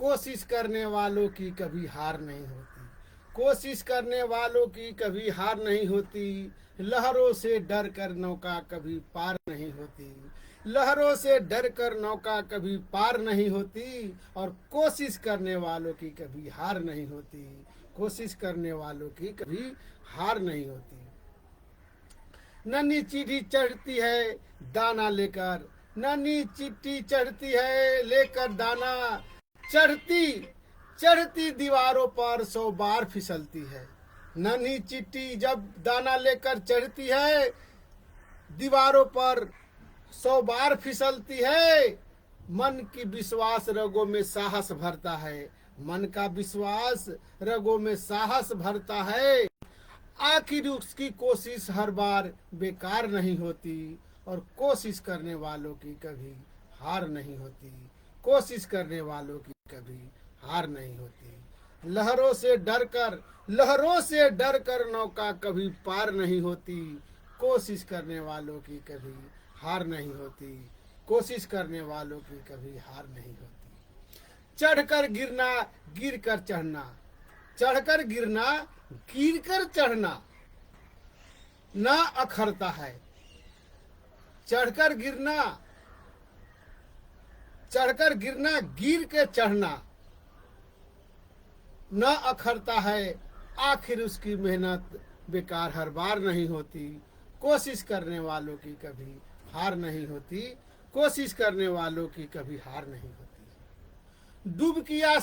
कोशिश करने वालों की कभी हार नहीं होती, कोशिश करने वालों की कभी हार नहीं होती। लहरों से डर कर नौका कभी पार नहीं होती, लहरों से डर कर नौका कभी पार नहीं होती। और कोशिश करने वालों की कभी हार नहीं होती, कोशिश करने वालों की कभी हार नहीं होती। नन्ही चिट्ठी चढ़ती है दाना लेकर, नन्ही चिट्ठी चढ़ती है लेकर दाना, चढ़ती चढ़ती दीवारों पर 100 बार फिसलती है। नन्ही चिट्ठी जब दाना लेकर चढ़ती है दीवारों पर 100 बार फिसलती है। मन की विश्वास रगों में साहस भरता है, मन का विश्वास रगों में साहस भरता है। आखिर उसकी कोशिश हर बार बेकार नहीं होती, और कोशिश करने वालों की कभी हार नहीं होती, कोशिश करने वालों की कभी हार नहीं होती। लहरों से डर कर नौका कभी पार नहीं होती, कोशिश करने वालों की कभी हार नहीं होती, कोशिश करने वालों की कभी हार नहीं होती। चढ़कर गिरना गिर कर चढ़ना, चढ़कर गिरना गिर कर चढ़ना ना अखरता है। चढ़कर गिरना गिर के चढ़ना न अखरता है। आखिर उसकी मेहनत बेकार हर बार नहीं होती, कोशिश करने वालों की कभी हार नहीं होती, कोशिश करने वालों की कभी हार नहीं होती। डूब किया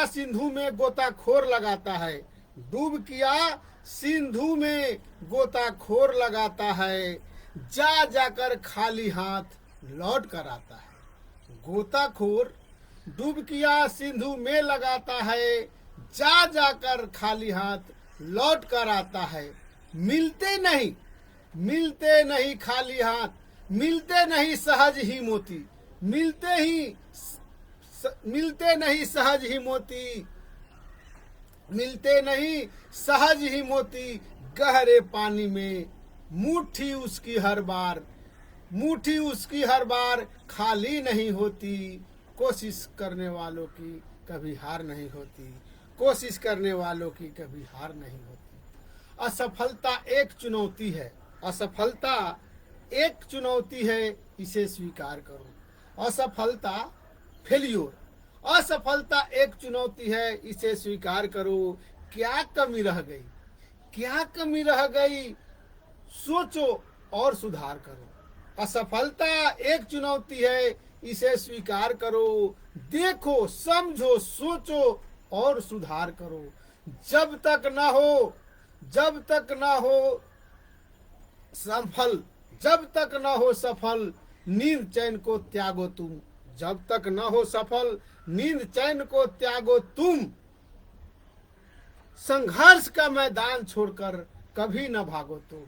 सिंधु में गोताखोर लगाता है, डूब किया सिंधु में गोताखोर लगाता है। जा जाकर खाली हाथ लौट कर आता है। गोताखोर डूब किया सिंधु में लगाता है, जा जाकर खाली हाथ लौट कर आता है। मिलते नहीं खाली हाथ, मिलते नहीं सहज ही मोती, मिलते नहीं सहज ही मोती, मिलते नहीं सहज ही मोती। गहरे पानी में मुट्ठी उसकी हर बार खाली नहीं होती। कोशिश करने वालों की कभी हार नहीं होती, कोशिश करने वालों की कभी हार नहीं होती। असफलता एक चुनौती है, असफलता एक चुनौती है, इसे स्वीकार करो। असफलता फेल्योर, असफलता एक चुनौती है, इसे स्वीकार करो। क्या कमी रह गई, क्या कमी रह गई, सोचो और सुधार करो। असफलता एक चुनौती है, इसे स्वीकार करो। देखो, समझो, सोचो और सुधार करो। जब तक न हो सफल नींद चैन को त्यागो तुम, जब तक न हो सफल नींद चैन को त्यागो तुम। संघर्ष का मैदान छोड़कर कभी न भागो तुम,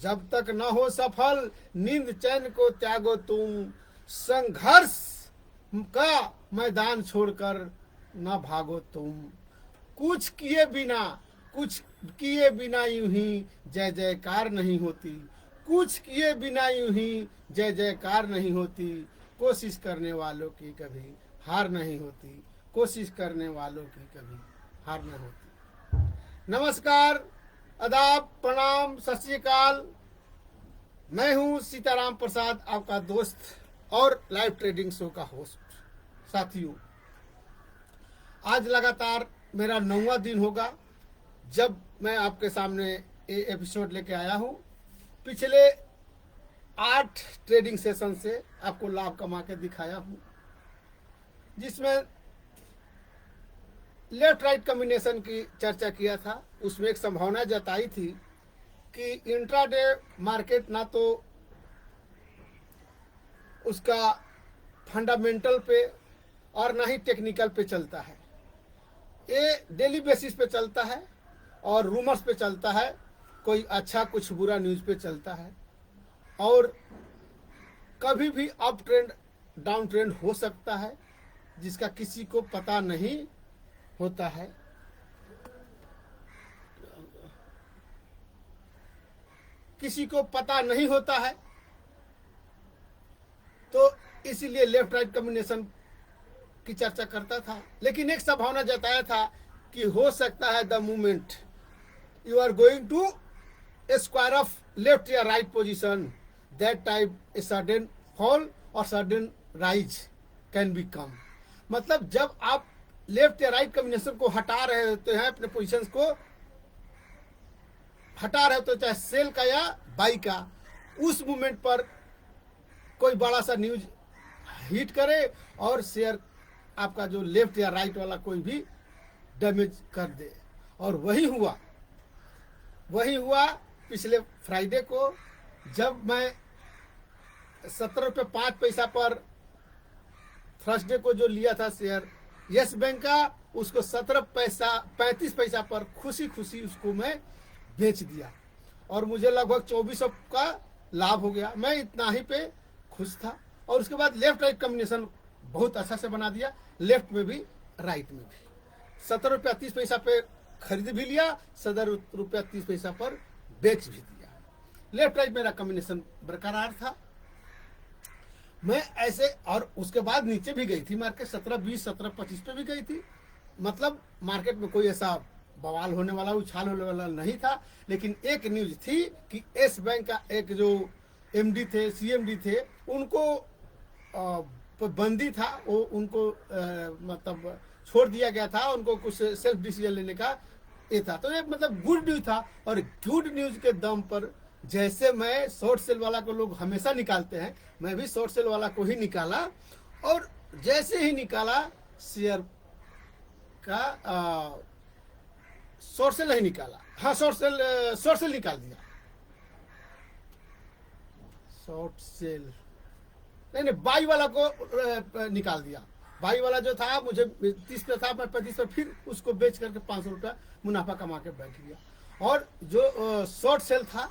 जब तक न हो सफल नींद चैन को त्यागो तुम। संघर्ष का मैदान छोड़कर न भागो तुम। कुछ किए बिना यूं ही जय जयकार नहीं होती, कुछ किए बिना यूं ही जय जयकार नहीं होती। कोशिश करने वालों की कभी हार नहीं होती, कोशिश करने वालों की कभी हार नहीं होती। नमस्कार, आदाब, प्रणाम, सत श्री अकाल। मैं हूं सीताराम प्रसाद, आपका दोस्त और लाइव ट्रेडिंग शो का होस्ट। साथियों, आज लगातार मेरा 9वां दिन होगा जब मैं आपके सामने ये एपिसोड लेके आया हूं। पिछले 8 ट्रेडिंग सेशन से आपको लाभ कमा के दिखाया हूं, जिसमें लेफ्ट राइट कॉम्बिनेशन की चर्चा किया था। उसमें एक संभावना जताई थी कि इंट्राडे मार्केट ना तो उसका फंडामेंटल पे और ना ही टेक्निकल पे चलता है, ये डेली बेसिस पे चलता है और रूमर्स पे चलता है, कोई अच्छा कुछ बुरा न्यूज़ पे चलता है। और कभी भी अप ट्रेंड डाउन ट्रेंड हो सकता है, जिसका किसी को पता नहीं होता है। किसी को पता नहीं होता है, तो इसीलिए लेफ्ट राइट कॉम्बिनेशन की चर्चा करता था, लेकिन एक संभावना जताया था कि हो सकता है the moment you are going to square off left या right position, that type a sudden fall और sudden rise can be come. मतलब जब आप लेफ्ट या राइट कॉम्बिनेशन को हटा रहे होते हैं, अपने पोजीशंस को हटा रहे होते हैं, चाहे सेल का या बाई का, उस मोमेंट पर कोई बड़ा सा न्यूज हिट करे और शेयर आपका जो लेफ्ट या राइट वाला कोई भी डैमेज कर दे। और वही हुआ पिछले फ्राइडे को, जब मैं 17 रुपये 5 पैसा पर थर्सडे को जो लिया था शेयर यस बैंक का, उसको 17 पैसा 35 पैसा पर खुशी खुशी उसको मैं बेच दिया और मुझे लगभग 2400 का लाभ हो गया। मैं इतना ही पे खुश था। और उसके बाद लेफ्ट राइट कॉम्बिनेशन बहुत अच्छा से बना दिया, लेफ्ट में भी राइट में भी। 17 रुपया 30 पैसा पे खरीद भी लिया, 17 रुपया 30 पैसा पर बेच भी दिया। लेफ्ट राइट मेरा कॉम्बिनेशन बरकरार था। मैं ऐसे, और उसके बाद नीचे भी गई थी मार्केट, 17-20 17-25 पे भी गई थी। मतलब मार्केट में कोई ऐसा बवाल होने वाला, उछाल होने वाला नहीं था। लेकिन एक न्यूज थी कि एस बैंक का एक जो एमडी थे, सीएमडी थे, उनको बंदी था, वो उनको मतलब छोड़ दिया गया था, उनको कुछ सेल्फ डिसीजन लेने का ये था। तो ये मतलब गुड न्यूज था। और गुड न्यूज के दम पर जैसे मैं शॉर्ट सेल वाला को लोग हमेशा निकालते हैं, मैं भी शॉर्ट सेल वाला को ही निकाला। और जैसे ही निकाला शेयर का शॉर्ट सेल नहीं निकाला, हाँ शॉर्ट सेल निकाल दिया। शॉर्ट सेल नहीं, बाई वाला को निकाल दिया। बाई वाला जो था मुझे 30 पे था, मैं 35 पे फिर उसको बेच करके 500 रुपया मुनाफा कमा के बैठ गया। और जो शॉर्ट सेल था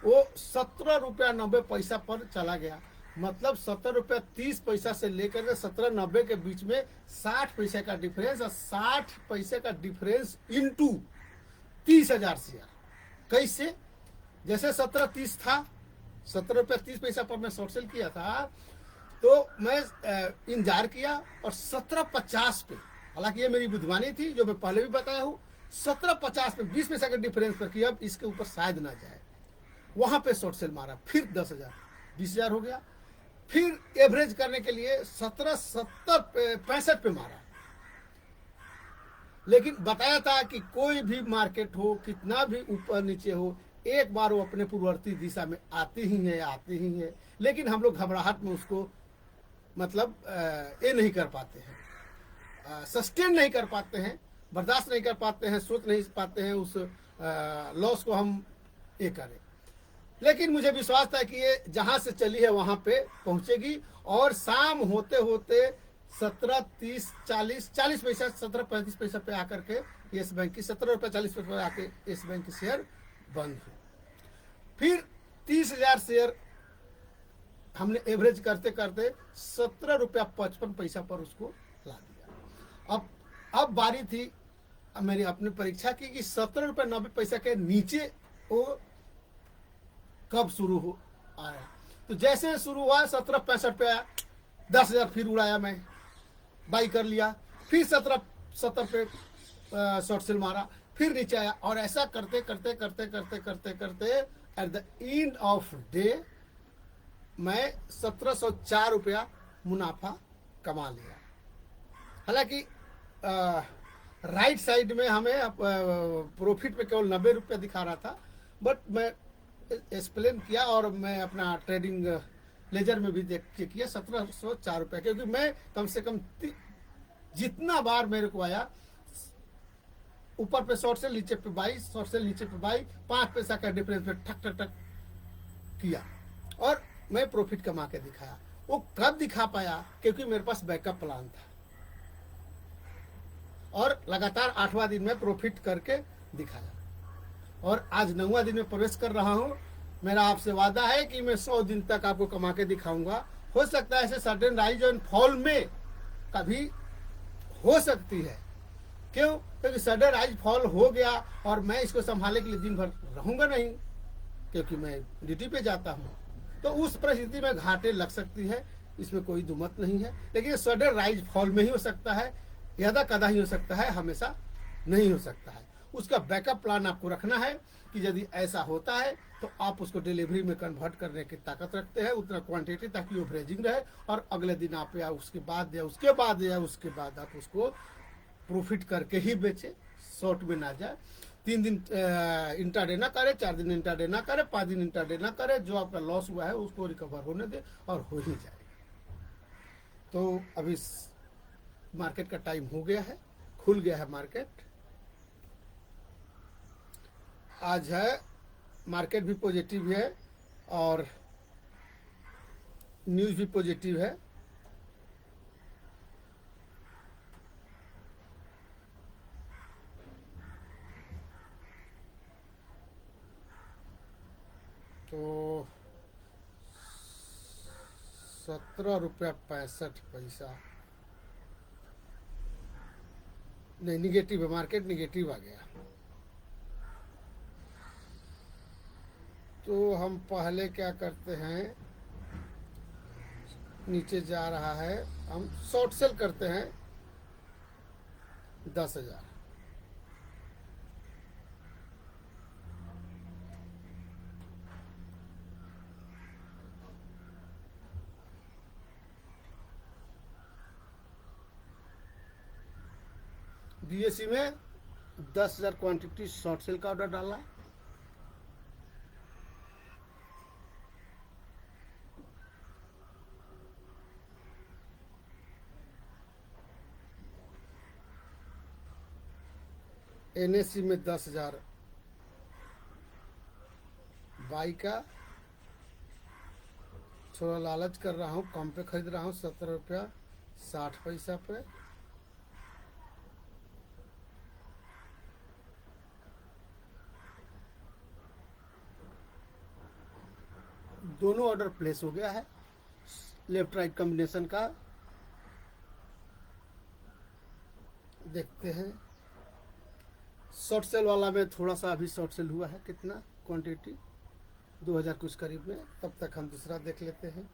वो 17 रुपया 90 पैसा पर चला गया। मतलब 17 रुपया 30 पैसा से लेकर के 17.90 के बीच में 60 पैसे का डिफरेंस, और 60 पैसे का डिफरेंस इंटू 30,000 शेयर। कैसे? जैसे 17.30 था, 17 रुपया 30 पैसा पर मैं शॉर्ट सेल किया था, तो मैं इंतजार किया और 17.50 पे, हालांकि ये मेरी बुद्धवानी थी जो मैं पहले भी बताया हूँ, 17.50 पे 20 पैसा के डिफरेंस पर कि अब इसके ऊपर शायद ना जाए, वहां पे शॉर्ट सेल मारा। फिर 10,000 20,000 हो गया। फिर एवरेज करने के लिए 65 पे मारा। लेकिन बताया था कि कोई भी मार्केट हो, कितना भी ऊपर नीचे हो, एक बार वो अपने पूर्ववर्ती दिशा में आती ही है। लेकिन हम लोग घबराहट में उसको मतलब ये नहीं कर पाते हैं, सस्टेन नहीं कर पाते हैं, बर्दाश्त नहीं कर पाते हैं, सोच नहीं पाते हैं उस लॉस को हम ये करें। लेकिन मुझे विश्वास था कि ये जहां से चली है वहां पे पहुंचेगी। और शाम होते होते 17.30 पैसा 17.35 पैसा पे आकर के येस बैंक की 17 रुपया 40 पैसे पे आके येस बैंक की शेयर बंद हुई। फिर 30,000 शेयर हमने एवरेज करते करते 17 रुपया 55 पैसा पर उसको ला दिया। अब बारी थी मेरी अपनी परीक्षा की कि 17 रुपया 90 पैसा के नीचे वो कब शुरू हो आया। तो जैसे शुरू हुआ 17.65 पे आया, 10,000 फिर उड़ाया, मैं बाई कर लिया। फिर 17 पे शॉर्ट सेल मारा, फिर नीचे आया। और ऐसा करते करते at the end of day मैं 1704 रुपया मुनाफा कमा लिया। हालांकि राइट साइड में हमें प्रॉफिट पे केवल 90 रुपया दिखा रहा था, बट मैं एक्सप्लेन किया और मैं अपना ट्रेडिंग लेजर में भी देख के किया 1704 रुपया, क्योंकि मैं कम से कम जितना बार मेरे को आया, ऊपर पे शॉर्ट सेल, नीचे पे बाई, शॉर्ट सेल नीचे पे बाई, 5 पैसा का डिफरेंस पे ठक ठक ठक किया और मैं प्रॉफिट कमा के दिखाया। वो कब दिखा पाया? क्योंकि मेरे पास बैकअप प्लान था और लगातार 8वां दिन में प्रॉफिट करके दिखाया। और आज 9वां दिन में प्रवेश कर रहा हूं। मेरा आपसे वादा है कि मैं 100 दिन तक आपको कमा के दिखाऊंगा। हो सकता है ऐसे सडन राइज एंड फॉल में कभी हो सकती है। क्यों? क्योंकि सडन राइज फॉल हो गया और मैं इसको संभालने के लिए दिन भर रहूंगा नहीं, क्योंकि मैं ड्यूटी पे जाता हूं। तो उस परिस्थिति में घाटे लग सकती है, इसमें कोई दुमत नहीं है। लेकिन सडन राइज फॉल में ही हो सकता है, यदा कदा ही हो सकता है, हमेशा नहीं हो सकता है। उसका बैकअप प्लान आपको रखना है कि यदि ऐसा होता है तो आप उसको डिलीवरी में कन्वर्ट करने की ताकत रखते हैं, उतना क्वांटिटी, ताकि वो ब्रेजिंग रहे और अगले दिन आप या उसके बाद आप उसको प्रॉफिट करके ही बेचे, शॉर्ट में ना जाए। 3 दिन इंट्राडे ना करे, 4 दिन इंट्राडे ना करे, 5 दिन इंट्राडे ना करे, जो आपका लॉस हुआ है उसको रिकवर होने दे और हो ही जाएगा। तो अभी मार्केट का टाइम हो गया है, खुल गया है मार्केट। आज है मार्केट भी पॉजिटिव है और न्यूज़ भी पॉजिटिव है। तो 17 रुपया 65 पैसा नहीं, निगेटिव है, मार्केट निगेटिव आ गया। तो हम पहले क्या करते हैं, नीचे जा रहा है, हम शॉर्ट सेल करते हैं 10,000। बीएसई में 10,000 क्वांटिटी शॉर्ट सेल का ऑर्डर डाला। एनएससी में 10,000 बाई का, थोड़ा लालच कर रहा हूँ, कम पे खरीद रहा हूँ, 17 रुपया 60 पैसा पे। दोनों ऑर्डर प्लेस हो गया है लेफ्ट राइट कॉम्बिनेशन का। देखते हैं, शॉर्ट सेल वाला में थोड़ा सा अभी शॉर्ट सेल हुआ है, कितना क्वांटिटी 2000 कुछ करीब में। तब तक हम दूसरा देख लेते हैं।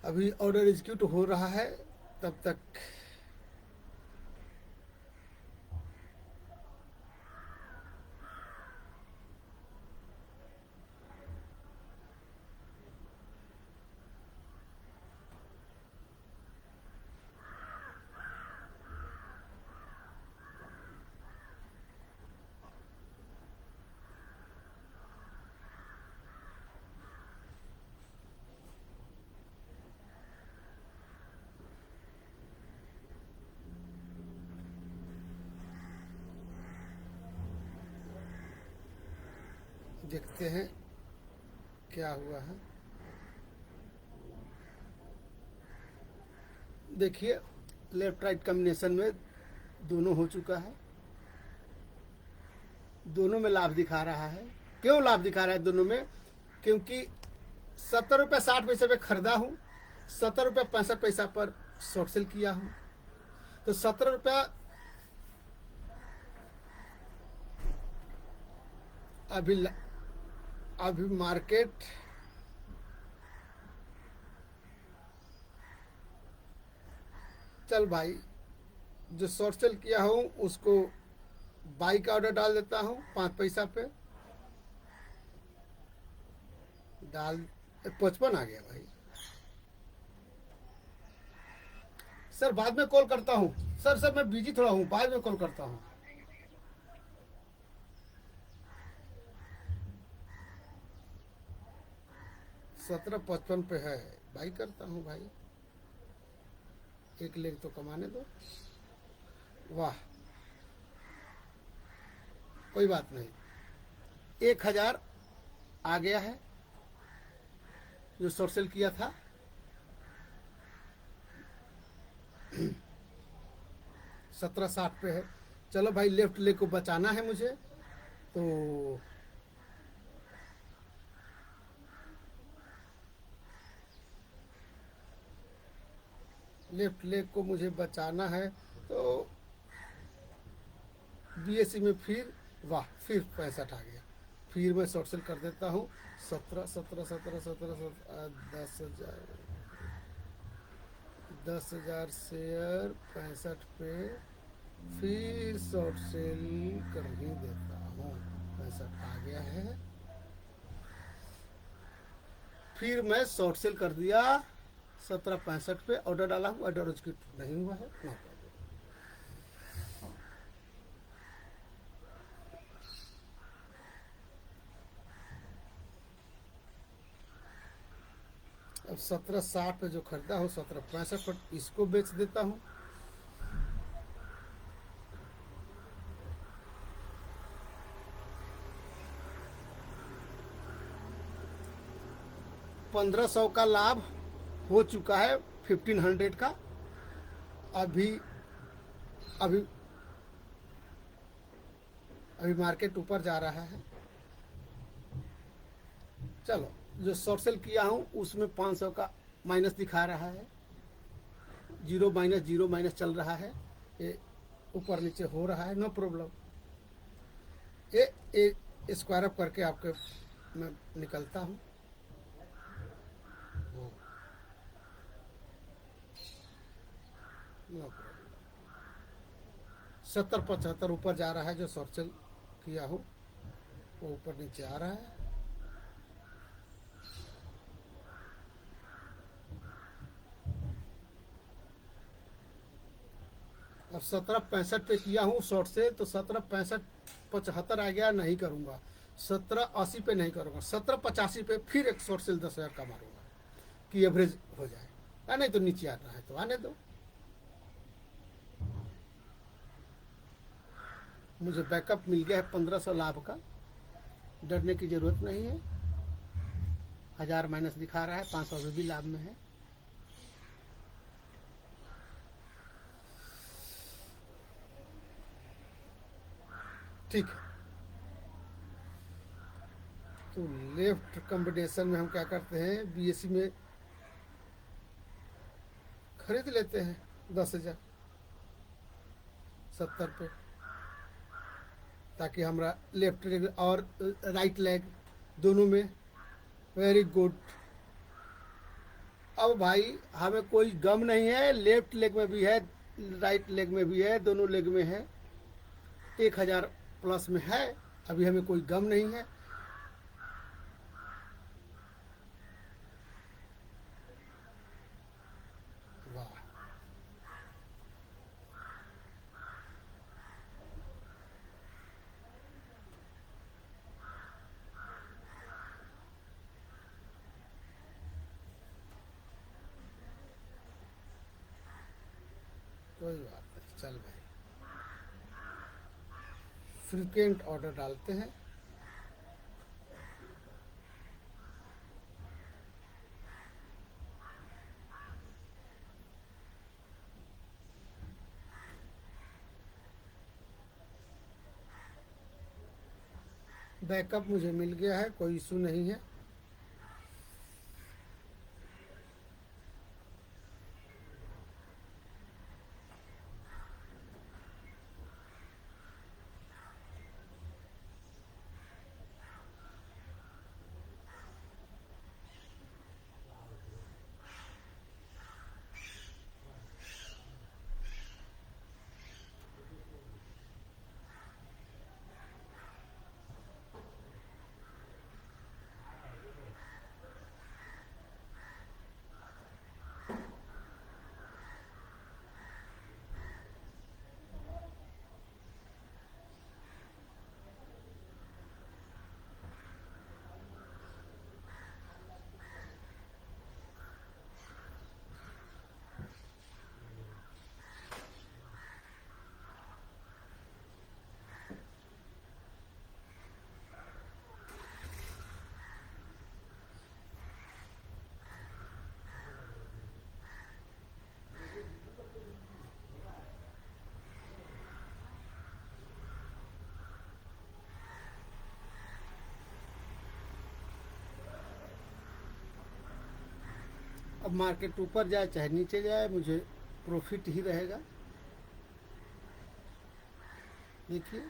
अभी ऑर्डर एग्जीक्यूट हो रहा है, तब तक देखते हैं क्या हुआ है। देखिए, लेफ्ट राइट कॉम्बिनेशन में दोनों हो चुका है, दोनों में लाभ दिखा रहा है। क्यों लाभ दिखा रहा है दोनों में? क्योंकि 17 रुपया 60 पैसे पे खरीदा हूँ, 17 रुपया 65 पैसा पर शॉर्ट सेल किया हूँ। तो 17 रुपया अभी मार्केट चल भाई, जो शॉर्ट सेल किया हूँ उसको बाई का ऑर्डर डाल देता हूँ 5 पैसा पे, डाल 55 आ गया भाई। सर बाद में कॉल करता हूँ, सर मैं बिजी थोड़ा हूँ, बाद में कॉल करता हूँ। सत्रह 55 पे है, भाई करता हूँ भाई, एक लेग तो कमाने दो। वाह, कोई बात नहीं, 1000 आ गया है जो शॉर्ट सेल किया था। 1760 पे है। चलो भाई, लेफ्ट लेग को बचाना है मुझे, तो लेफ्ट लेग को मुझे बचाना है, तो बीएससी में फिर वाह, फिर 65 आ गया। फिर मैं शॉर्ट सेल कर देता हूँ। 10,000 शेयर 65 पे फिर शॉर्ट सेल कर ही देता हूँ। 65 आ गया है, फिर मैं शॉर्ट सेल कर दिया। 17,65 पे ऑर्डर डाला हूँ, ऑर्डर एग्जीक्यूट नहीं हुआ है, नो प्रॉब्लम। अब 17,60 पे जो खरीदा हो 17,65 पर इसको बेच देता हूँ। $1,500 का लाभ हो चुका है, 1,500 का। अभी अभी अभी मार्केट ऊपर जा रहा है। चलो, जो शॉर्ट सेल किया हूँ उसमें 500 का माइनस दिखा रहा है, जीरो माइनस चल रहा है, ये ऊपर नीचे हो रहा है, नो प्रॉब्लम। ये स्क्वायर अप करके आपके मैं निकलता हूँ। No problem. 70-75 ऊपर जा रहा है, जो शॉर्ट सेल किया हो वो ऊपर नीचे आ रहा है। अब 17,65 पे किया हूँ शॉर्ट से, तो 17,65-75 आ गया, नहीं करूँगा। 17,80 पे नहीं करूँगा, 17,85 पे फिर एक शॉर्ट सेल 10,000 का मारूंगा कि एवरेज हो जाए, या नहीं तो नीचे आना है तो आने दो। मुझे बैकअप मिल गया है 1,500 लाभ का, डरने की जरूरत नहीं है। 1,000 माइनस दिखा रहा है, 500 अभी भी लाभ में है। ठीक है, तो लेफ्ट कॉम्बिनेशन में हम क्या करते हैं, बीएससी में खरीद लेते हैं 10,000 70 पे, ताकि हमारा लेफ्ट लेग और राइट लेग दोनों में। Very good. अब भाई हमें कोई गम नहीं है, लेफ्ट लेग में भी है, राइट लेग में भी है, दोनों लेग में है, 1,000 प्लस में है, अभी हमें कोई गम नहीं है। वाह, कोई बात नहीं, चल भाई। फ्रीक्वेंट ऑर्डर डालते हैं। बैकअप मुझे मिल गया है, कोई इशू नहीं है। अब मार्केट ऊपर जाए चाहे नीचे जाए, मुझे प्रॉफिट ही रहेगा। देखिए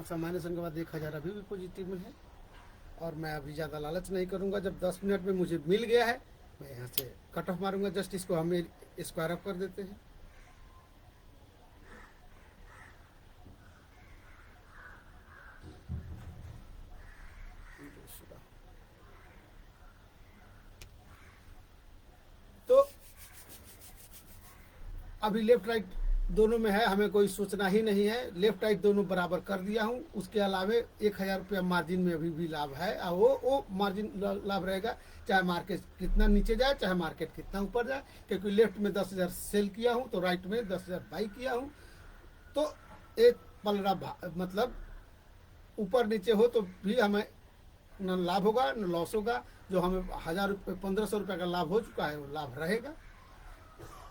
सामान्य संघ के बाद 1000 अभी भी पॉजिटिव में है, और मैं अभी ज़्यादा लालच नहीं करूंगा। जब 10 मिनट में मुझे मिल गया है, मैं यहाँ से कट ऑफ मारूंगा। जस्ट इसको हम स्क्वायर अप कर देते हैं। तो अभी लेफ्ट राइट दोनों में है, हमें कोई सोचना ही नहीं है। लेफ्ट राइट दोनों बराबर कर दिया हूँ। उसके अलावे 1000 रुपया मार्जिन में अभी भी लाभ है, और वो मार्जिन लाभ रहेगा, चाहे मार्केट कितना नीचे जाए चाहे मार्केट कितना ऊपर जाए। क्योंकि लेफ्ट में 10,000 सेल किया हूँ, तो राइट में 10,000 बाई किया हूँ। तो एक पलड़ा मतलब ऊपर नीचे हो तो भी हमें न लाभ होगा न लॉस होगा। जो हमें 1000 रुपये 1500 रुपये का लाभ हो चुका है, वो लाभ रहेगा।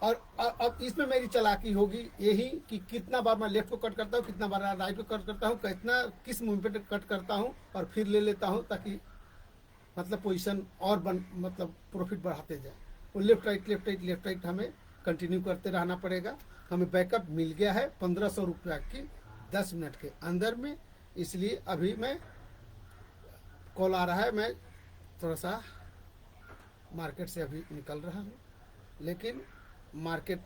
और अब इसमें मेरी चालाकी होगी यही कि कितना बार मैं लेफ्ट को कट करता हूँ, कितना बार राइट को कट करता हूँ, कितना किस मूवमेंट पे कट करता हूँ, और फिर ले लेता हूँ, ताकि मतलब पोजीशन और मतलब प्रॉफिट बढ़ाते जाए। वो left right left right left right हमें कंटिन्यू करते रहना पड़ेगा। हमें बैकअप मिल गया है 1500 रुपया की 10 मिनट के अंदर में। इसलिए अभी मैं कॉल आ रहा है, मैं थोड़ा सा मार्केट से अभी निकल रहा हूँ। लेकिन मार्केट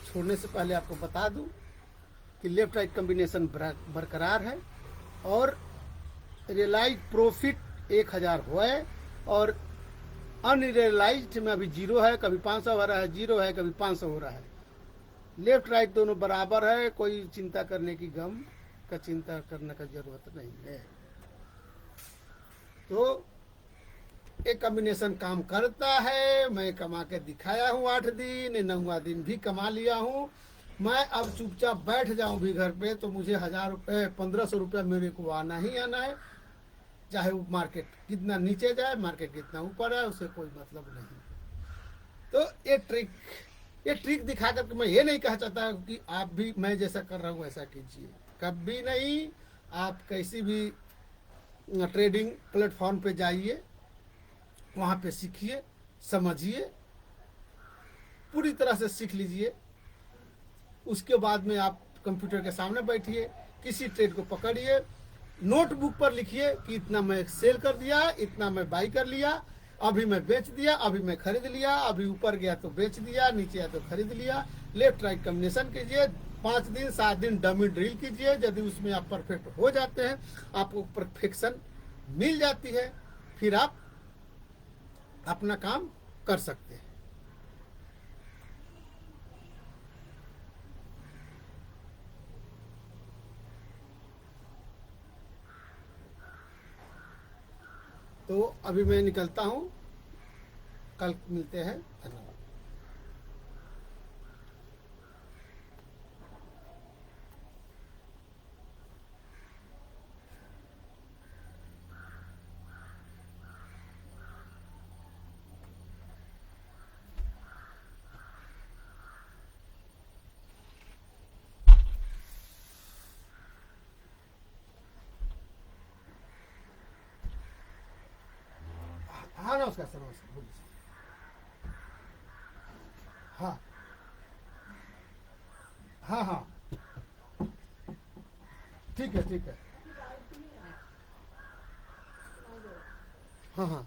छोड़ने से पहले आपको बता दूं कि लेफ्ट राइट कॉम्बिनेशन बरकरार है, और रियलाइज प्रॉफिट 1000 हुआ है, और अनरियलाइज्ड में अभी 0 है। कभी 500 हो रहा है, 0 है, कभी 500 हो रहा है। लेफ्ट राइट दोनों बराबर है, कोई चिंता करने की गम का चिंता करने का जरूरत नहीं है। तो एक कॉम्बिनेशन काम करता है। मैं कमा के दिखाया हूँ 8 दिन, 9वां दिन भी कमा लिया हूँ। मैं अब चुपचाप बैठ जाऊं भी घर पे, तो मुझे 1000 रुपये 1500 रुपया मेरे को आना ही आना है। चाहे वो मार्केट कितना नीचे जाए, मार्केट कितना ऊपर है, उससे कोई मतलब नहीं। तो ये ट्रिक दिखा करके मैं ये नहीं कहा चाहता कि आप भी मैं जैसा कर रहा हूँ ऐसा कीजिए, कभी नहीं। आप कैसी भी ट्रेडिंग प्लेटफॉर्म पे जाइए, वहाँ पे सीखिए, समझिए, पूरी तरह से सीख लीजिए। उसके बाद में आप कंप्यूटर के सामने बैठिए, किसी ट्रेड को पकड़िए, नोटबुक पर लिखिए कि इतना मैं सेल कर दिया, इतना मैं बाई कर लिया, अभी मैं बेच दिया, अभी मैं खरीद लिया, अभी ऊपर गया तो बेच दिया, नीचे आया तो खरीद लिया। लेफ्ट राइट कॉम्बिनेशन कीजिए, 5 दिन 7 दिन डमी ड्रिल कीजिए। यदि उसमें आप परफेक्ट हो जाते हैं, आपको परफेक्शन मिल जाती है, फिर आप अपना काम कर सकते हैं। तो अभी मैं निकलता हूं, कल मिलते हैं। धन्यवाद। हाँ नमस्कार सर, नमस्कार, बोलिए सर। हाँ हाँ हाँ, ठीक है ठीक है। हाँ हाँ।